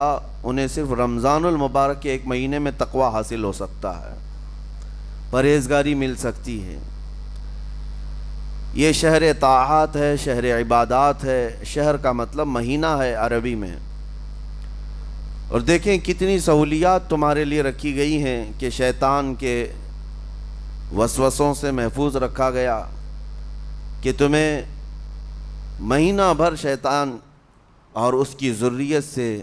انہیں صرف رمضان المبارک کے ایک مہینے میں تقوی حاصل ہو سکتا ہے، پرہیزگاری مل سکتی ہے۔ یہ شہر طاعات ہے، شہر عبادات ہے، شہر کا مطلب مہینہ ہے عربی میں۔ اور دیکھیں کتنی سہولیات تمہارے لیے رکھی گئی ہیں کہ شیطان کے وسوسوں سے محفوظ رکھا گیا، کہ تمہیں مہینہ بھر شیطان اور اس کی ذریت سے،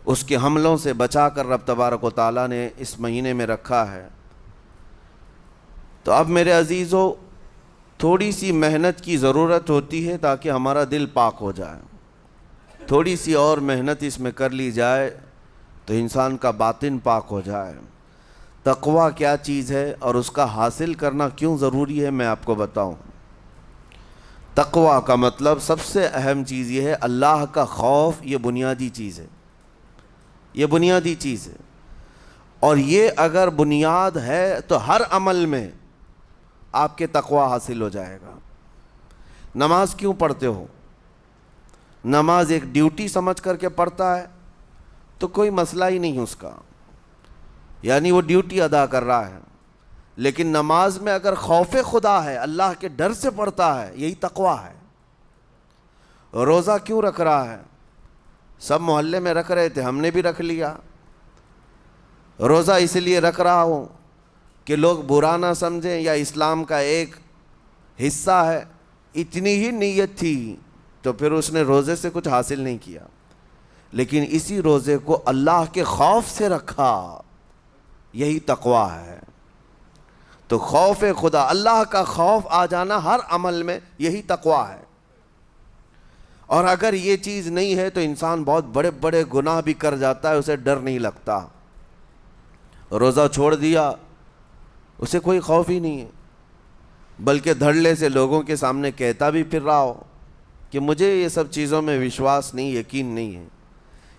اس کے حملوں سے بچا کر رب تبارک و تعالیٰ نے اس مہینے میں رکھا ہے۔ تو اب میرے عزیزو، تھوڑی سی محنت کی ضرورت ہوتی ہے تاکہ ہمارا دل پاک ہو جائے۔ تھوڑی سی اور محنت اس میں کر لی جائے تو انسان کا باطن پاک ہو جائے۔ تقوی کیا چیز ہے اور اس کا حاصل کرنا کیوں ضروری ہے، میں آپ کو بتاؤں۔ تقوی کا مطلب سب سے اہم چیز یہ ہے، اللہ کا خوف۔ یہ بنیادی چیز ہے، یہ بنیادی چیز ہے، اور یہ اگر بنیاد ہے تو ہر عمل میں آپ کے تقوی حاصل ہو جائے گا۔ نماز کیوں پڑھتے ہو؟ نماز ایک ڈیوٹی سمجھ کر کے پڑھتا ہے تو کوئی مسئلہ ہی نہیں اس کا، یعنی وہ ڈیوٹی ادا کر رہا ہے۔ لیکن نماز میں اگر خوف خدا ہے، اللہ کے ڈر سے پڑھتا ہے، یہی تقوی ہے۔ روزہ کیوں رکھ رہا ہے؟ سب محلے میں رکھ رہے تھے، ہم نے بھی رکھ لیا۔ روزہ اس لیے رکھ رہا ہوں کہ لوگ برا نہ سمجھیں، یا اسلام کا ایک حصہ ہے۔ اتنی ہی نیت تھی تو پھر اس نے روزے سے کچھ حاصل نہیں کیا، لیکن اسی روزے کو اللہ کے خوف سے رکھا، یہی تقوی ہے۔ تو خوف خدا، اللہ کا خوف آ جانا ہر عمل میں، یہی تقوی ہے۔ اور اگر یہ چیز نہیں ہے تو انسان بہت بڑے بڑے گناہ بھی کر جاتا ہے، اسے ڈر نہیں لگتا۔ روزہ چھوڑ دیا، اسے کوئی خوف ہی نہیں ہے، بلکہ دھڑلے سے لوگوں کے سامنے کہتا بھی پھر رہا ہو کہ مجھے یہ سب چیزوں میں وشواس نہیں، یقین نہیں ہے۔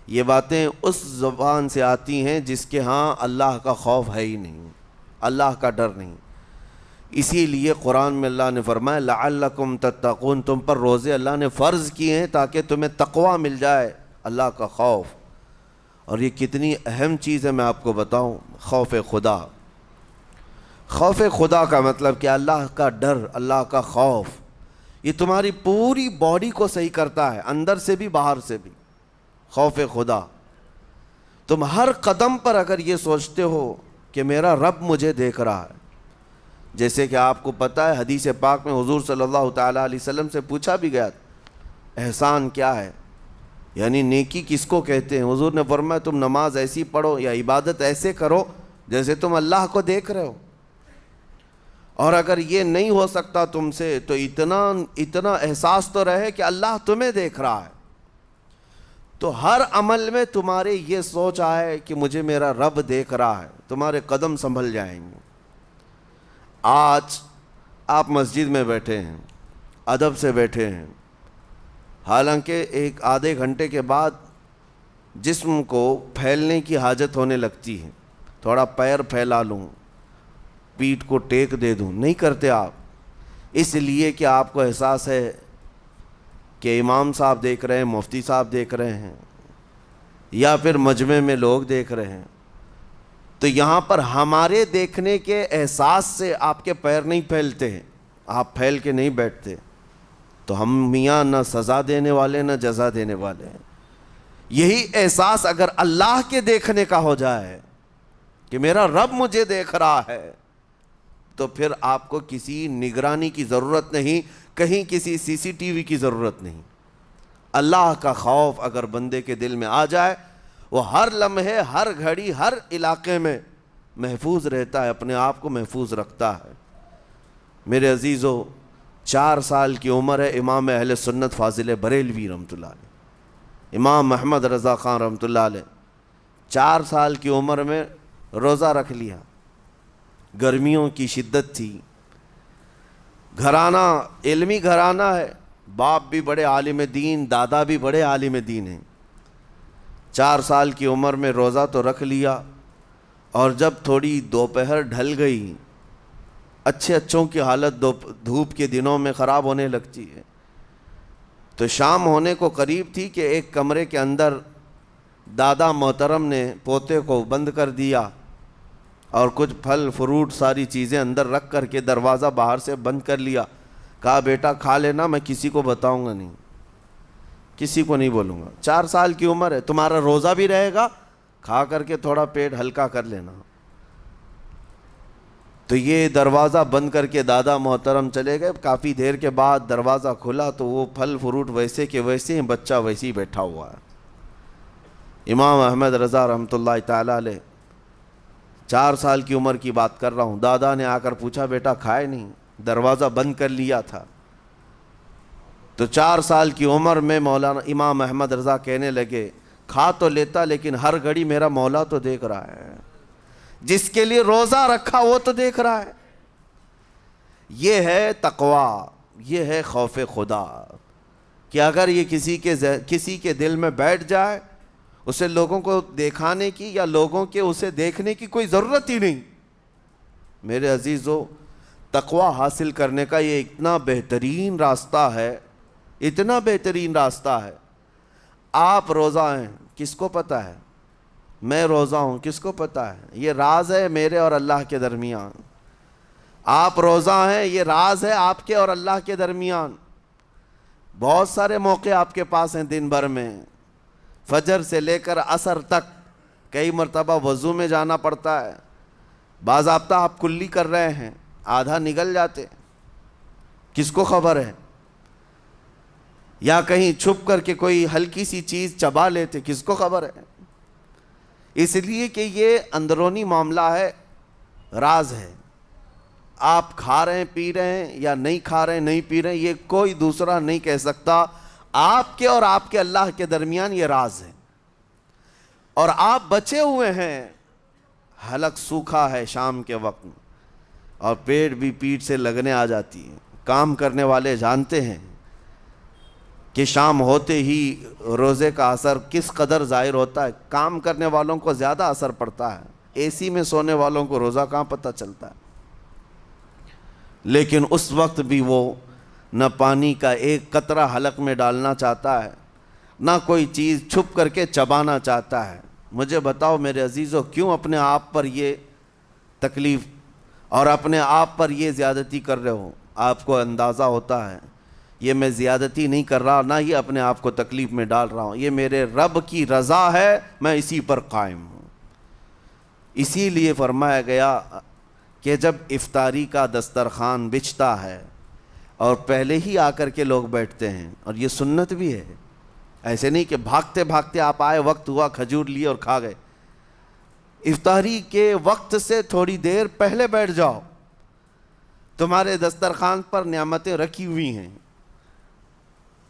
یہ باتیں اس زبان سے آتی ہیں جس کے ہاں اللہ کا خوف ہے ہی نہیں، اللہ کا ڈر نہیں۔ اسی لیے قرآن میں اللہ نے فرمایا لعلکم تتقون، تم پر روزے اللہ نے فرض کیے ہیں تاکہ تمہیں تقوی مل جائے، اللہ کا خوف۔ اور یہ کتنی اہم چیز ہے میں آپ کو بتاؤں، خوف خدا۔ خوف خدا کا مطلب کہ اللہ کا ڈر، اللہ کا خوف، یہ تمہاری پوری باڈی کو صحیح کرتا ہے، اندر سے بھی باہر سے بھی۔ خوف خدا، تم ہر قدم پر اگر یہ سوچتے ہو کہ میرا رب مجھے دیکھ رہا ہے، جیسے کہ آپ کو پتہ ہے حدیث پاک میں حضور صلی اللہ تعالیٰ علیہ وسلم سے پوچھا بھی گیا احسان کیا ہے، یعنی نیکی کس کو کہتے ہیں؟ حضور نے فرمایا تم نماز ایسی پڑھو یا عبادت ایسے کرو جیسے تم اللہ کو دیکھ رہے ہو۔ اور اگر یہ نہیں ہو سکتا تم سے تو اتنا احساس تو رہے کہ اللہ تمہیں دیکھ رہا ہے۔ تو ہر عمل میں تمہارے یہ سوچ آئے کہ مجھے میرا رب دیکھ رہا ہے، تمہارے قدم سنبھل جائیں گے۔ آج آپ مسجد میں بیٹھے ہیں، ادب سے بیٹھے ہیں، حالانکہ ایک آدھے گھنٹے کے بعد جسم کو پھیلنے کی حاجت ہونے لگتی ہے، تھوڑا پیر پھیلا لوں، پیٹھ کو ٹیک دے دوں، نہیں کرتے آپ، اس لیے کہ آپ کو احساس ہے کہ امام صاحب دیکھ رہے ہیں، مفتی صاحب دیکھ رہے ہیں، یا پھر مجمع میں لوگ دیکھ رہے ہیں۔ تو یہاں پر ہمارے دیکھنے کے احساس سے آپ کے پیر نہیں پھیلتے ہیں، آپ پھیل کے نہیں بیٹھتے۔ تو ہم میاں نہ سزا دینے والے نہ جزا دینے والے ہیں۔ یہی احساس اگر اللہ کے دیکھنے کا ہو جائے کہ میرا رب مجھے دیکھ رہا ہے، تو پھر آپ کو کسی نگرانی کی ضرورت نہیں، کہیں کسی سی سی ٹی وی کی ضرورت نہیں۔ اللہ کا خوف اگر بندے کے دل میں آ جائے، وہ ہر لمحے، ہر گھڑی، ہر علاقے میں محفوظ رہتا ہے، اپنے آپ کو محفوظ رکھتا ہے۔ میرے عزیزو، 4 سال کی عمر ہے امام اہل سنت فاضل بریلوی رحمۃ اللہ علیہ، امام محمد رضا خان رحمۃ اللہ علیہ، 4 سال کی عمر میں روزہ رکھ لیا۔ گرمیوں کی شدت تھی، گھرانہ علمی گھرانہ ہے، باپ بھی بڑے عالم دین، دادا بھی بڑے عالم دین ہیں۔ 4 سال کی عمر میں روزہ تو رکھ لیا، اور جب تھوڑی دوپہر ڈھل گئی، اچھوں کی حالت دھوپ کے دنوں میں خراب ہونے لگتی ہے، تو شام ہونے کو قریب تھی کہ ایک کمرے کے اندر دادا محترم نے پوتے کو بند کر دیا اور کچھ پھل فروٹ ساری چیزیں اندر رکھ کر کے دروازہ باہر سے بند کر لیا. کہا بیٹا کھا لینا, میں کسی کو بتاؤں گا نہیں, کسی کو نہیں بولوں گا. 4 سال کی عمر ہے, تمہارا روزہ بھی رہے گا, کھا کر کے تھوڑا پیٹ ہلکا کر لینا. تو یہ دروازہ بند کر کے دادا محترم چلے گئے. کافی دیر کے بعد دروازہ کھلا تو وہ پھل فروٹ ویسے کے ویسے ہیں, بچہ ویسے ہی بیٹھا ہوا ہے. امام احمد رضا رحمۃ اللہ تعالیٰ علیہ, 4 سال کی عمر کی بات کر رہا ہوں. دادا نے آ کر پوچھا بیٹا کھائے نہیں, دروازہ بند کر لیا تھا. تو 4 سال کی عمر میں مولانا امام احمد رضا کہنے لگے کھا تو لیتا لیکن ہر گھڑی میرا مولا تو دیکھ رہا ہے, جس کے لیے روزہ رکھا وہ تو دیکھ رہا ہے. یہ ہے تقویٰ, یہ ہے خوف خدا, کہ اگر یہ کسی کے دل میں بیٹھ جائے, اسے لوگوں کو دکھانے کی یا لوگوں کے اسے دیکھنے کی کوئی ضرورت ہی نہیں. میرے عزیزو, تقویٰ حاصل کرنے کا یہ اتنا بہترین راستہ ہے, اتنا بہترین راستہ ہے. آپ روزہ ہیں, کس کو پتہ ہے؟ میں روزہ ہوں, کس کو پتہ ہے؟ یہ راز ہے میرے اور اللہ کے درمیان. آپ روزہ ہیں, یہ راز ہے آپ کے اور اللہ کے درمیان. بہت سارے موقع آپ کے پاس ہیں دن بھر میں, فجر سے لے کر عصر تک. کئی مرتبہ وضو میں جانا پڑتا ہے, باضابطہ آپ کلی کر رہے ہیں, آدھا نگل جاتے, کس کو خبر ہے؟ یا کہیں چھپ کر کے کوئی ہلکی سی چیز چبا لیتے, کس کو خبر ہے؟ اس لیے کہ یہ اندرونی معاملہ ہے, راز ہے. آپ کھا رہے ہیں پی رہے ہیں یا نہیں کھا رہے ہیں نہیں پی رہے ہیں, یہ کوئی دوسرا نہیں کہہ سکتا. آپ کے اور آپ کے اللہ کے درمیان یہ راز ہے. اور آپ بچے ہوئے ہیں, حلق سوکھا ہے شام کے وقت میں, اور پیٹ بھی پیٹ سے لگنے آ جاتی ہے. کام کرنے والے جانتے ہیں کہ شام ہوتے ہی روزے کا اثر کس قدر ظاہر ہوتا ہے. کام کرنے والوں کو زیادہ اثر پڑتا ہے, اے سی میں سونے والوں کو روزہ کہاں پتہ چلتا ہے. لیکن اس وقت بھی وہ نہ پانی کا ایک قطرہ حلق میں ڈالنا چاہتا ہے, نہ کوئی چیز چھپ کر کے چبانا چاہتا ہے. مجھے بتاؤ میرے عزیزو, کیوں اپنے آپ پر یہ تکلیف اور اپنے آپ پر یہ زیادتی کر رہے ہو؟ آپ کو اندازہ ہوتا ہے یہ میں زیادتی نہیں کر رہا, نہ ہی اپنے آپ کو تکلیف میں ڈال رہا ہوں, یہ میرے رب کی رضا ہے, میں اسی پر قائم ہوں. اسی لیے فرمایا گیا کہ جب افطاری کا دسترخوان بچھتا ہے اور پہلے ہی آ کر کے لوگ بیٹھتے ہیں, اور یہ سنت بھی ہے, ایسے نہیں کہ بھاگتے بھاگتے آپ آئے, وقت ہوا کھجور لیے اور کھا گئے. افطاری کے وقت سے تھوڑی دیر پہلے بیٹھ جاؤ, تمہارے دسترخوان پر نعمتیں رکھی ہوئی ہیں,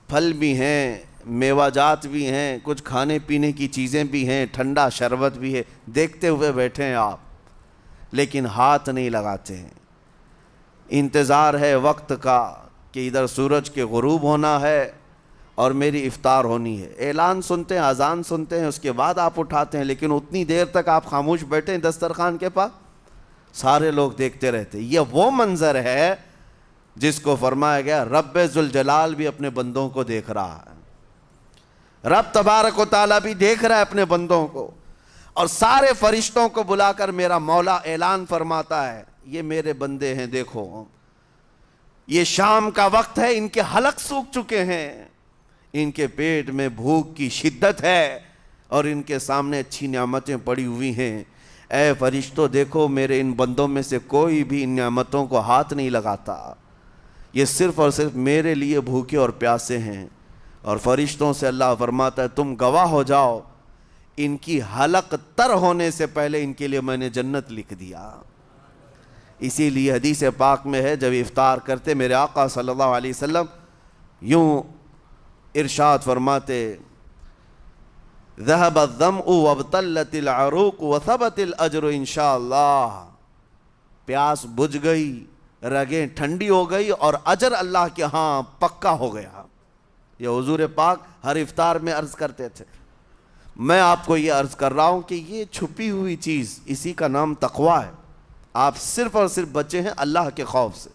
پھل بھی ہیں, میوہ جات بھی ہیں, کچھ کھانے پینے کی چیزیں بھی ہیں, ٹھنڈا شربت بھی ہے, دیکھتے ہوئے بیٹھے ہیں آپ, لیکن ہاتھ نہیں لگاتے ہیں. انتظار ہے وقت کا کہ ادھر سورج کے غروب ہونا ہے اور میری افطار ہونی ہے. اعلان سنتے ہیں, اذان سنتے ہیں, اس کے بعد آپ اٹھاتے ہیں, لیکن اتنی دیر تک آپ خاموش بیٹھے ہیں دسترخوان کے پاس, سارے لوگ دیکھتے رہتے. یہ وہ منظر ہے جس کو فرمایا گیا رب ذوالجلال بھی اپنے بندوں کو دیکھ رہا ہے, رب تبارک و تعالیٰ بھی دیکھ رہا ہے اپنے بندوں کو. اور سارے فرشتوں کو بلا کر میرا مولا اعلان فرماتا ہے, یہ میرے بندے ہیں, دیکھو یہ شام کا وقت ہے, ان کے حلق سوکھ چکے ہیں, ان کے پیٹ میں بھوک کی شدت ہے, اور ان کے سامنے اچھی نعمتیں پڑی ہوئی ہیں. اے فرشتوں دیکھو, میرے ان بندوں میں سے کوئی بھی ان نعمتوں کو ہاتھ نہیں لگاتا, یہ صرف اور صرف میرے لیے بھوکے اور پیاسے ہیں. اور فرشتوں سے اللہ فرماتا ہے تم گواہ ہو جاؤ, ان کی حلق تر ہونے سے پہلے ان کے لیے میں نے جنت لکھ دیا. اسی لیے حدیث پاک میں ہے, جب افطار کرتے میرے آقا صلی اللہ علیہ وسلم یوں ارشاد فرماتے, ذهب الظمأ وابتلت العروق وثبت الاجر انشاءاللہ. پیاس بجھ گئی, رگیں ٹھنڈی ہو گئی, اور اجر اللہ کے ہاں پکا ہو گیا. یہ حضور پاک ہر افطار میں عرض کرتے تھے. میں آپ کو یہ عرض کر رہا ہوں کہ یہ چھپی ہوئی چیز, اسی کا نام تقویٰ ہے. آپ صرف اور صرف بچے ہیں اللہ کے خوف سے.